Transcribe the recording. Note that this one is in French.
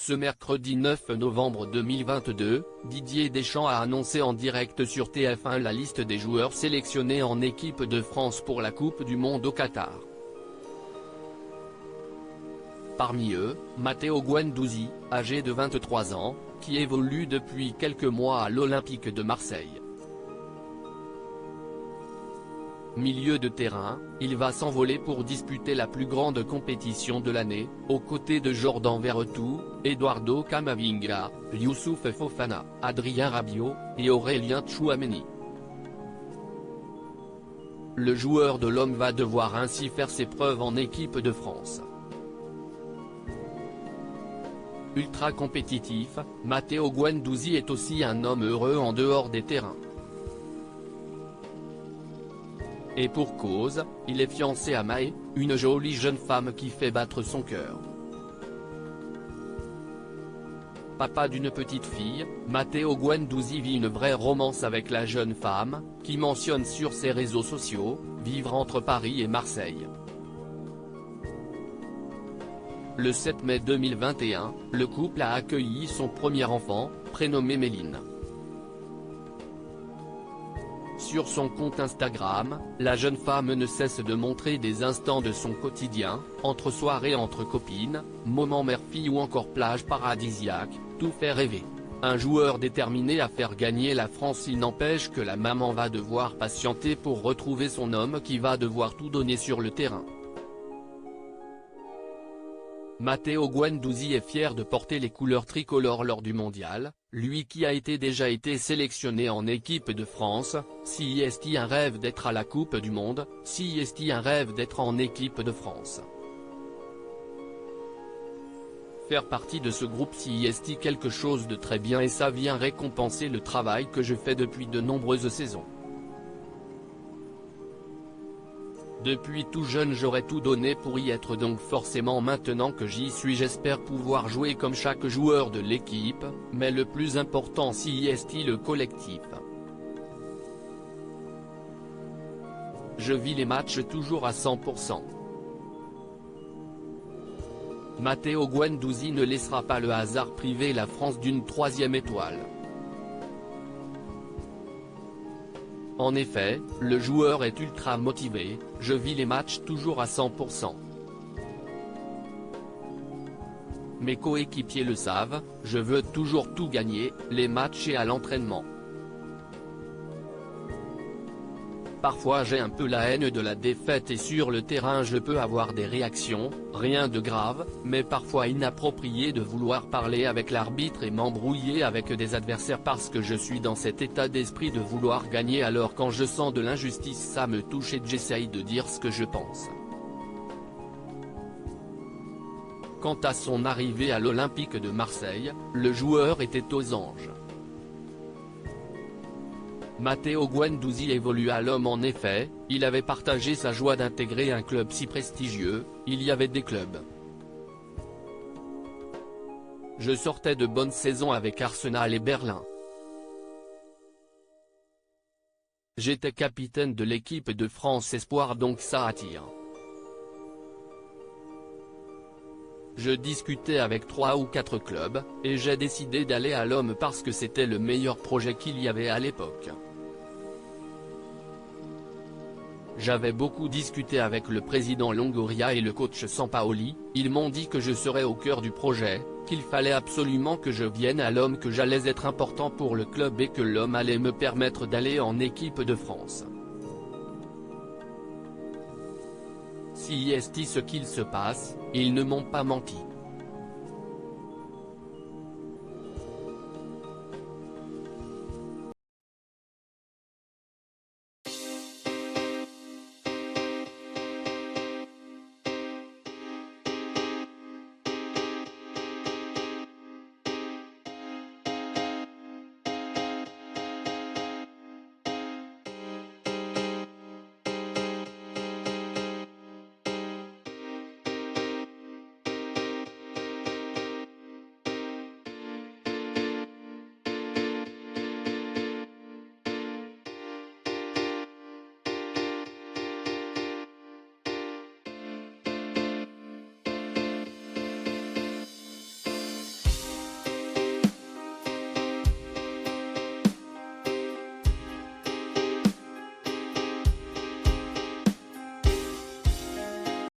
Ce mercredi 9 novembre 2022, Didier Deschamps a annoncé en direct sur TF1 la liste des joueurs sélectionnés en équipe de France pour la Coupe du Monde au Qatar. Parmi eux, Matteo Guendouzi, âgé de 23 ans, qui évolue depuis quelques mois à l'Olympique de Marseille. Milieu de terrain, il va s'envoler pour disputer la plus grande compétition de l'année, aux côtés de Jordan Verretou, Eduardo Camavinga, Youssouf Fofana, Adrien Rabiot, et Aurélien Tchouaméni. Le joueur de l'Homme va devoir ainsi faire ses preuves en équipe de France. Ultra compétitif, Matteo Guendouzi est aussi un homme heureux en dehors des terrains. Et pour cause, il est fiancé à Maë, une jolie jeune femme qui fait battre son cœur. Papa d'une petite fille, Matteo Guendouzi vit une vraie romance avec la jeune femme, qui mentionne sur ses réseaux sociaux, vivre entre Paris et Marseille. Le 7 mai 2021, le couple a accueilli son premier enfant, prénommé Méline. Sur son compte Instagram, la jeune femme ne cesse de montrer des instants de son quotidien, entre soirées entre copines, moments mère-fille ou encore plage paradisiaque, tout fait rêver. Un joueur déterminé à faire gagner la France. Il n'empêche que la maman va devoir patienter pour retrouver son homme qui va devoir tout donner sur le terrain. Matteo Guendouzi est fier de porter les couleurs tricolores lors du mondial, lui qui a déjà été sélectionné en équipe de France. Si est un rêve d'être à la Coupe du Monde, si est un rêve d'être en équipe de France. Faire partie de ce groupe si est quelque chose de très bien et ça vient récompenser le travail que je fais depuis de nombreuses saisons. Depuis tout jeune j'aurais tout donné pour y être, donc forcément maintenant que j'y suis j'espère pouvoir jouer comme chaque joueur de l'équipe, mais le plus important si est le collectif. Je vis les matchs toujours à 100%. Matteo Guendouzi ne laissera pas le hasard priver la France d'une troisième étoile. En effet, le joueur est ultra motivé, je vis les matchs toujours à 100%. Mes coéquipiers le savent, je veux toujours tout gagner, les matchs et à l'entraînement. Parfois j'ai un peu la haine de la défaite et sur le terrain je peux avoir des réactions, rien de grave, mais parfois inappropriées de vouloir parler avec l'arbitre et m'embrouiller avec des adversaires parce que je suis dans cet état d'esprit de vouloir gagner. Alors quand je sens de l'injustice ça me touche et j'essaye de dire ce que je pense. Quant à son arrivée à l'Olympique de Marseille, le joueur était aux anges. Matteo Guendouzi évolue à l'Homme. En effet, il avait partagé sa joie d'intégrer un club si prestigieux. Il y avait des clubs. Je sortais de bonnes saisons avec Arsenal et Berlin. J'étais capitaine de l'équipe de France Espoir, donc ça attire. Je discutais avec 3 ou 4 clubs, et j'ai décidé d'aller à l'Homme parce que c'était le meilleur projet qu'il y avait à l'époque. J'avais beaucoup discuté avec le président Longoria et le coach Sampaoli, ils m'ont dit que je serais au cœur du projet, qu'il fallait absolument que je vienne à l'Homme, que j'allais être important pour le club et que l'Homme allait me permettre d'aller en équipe de France. Si est ce qu'il se passe, ils ne m'ont pas menti.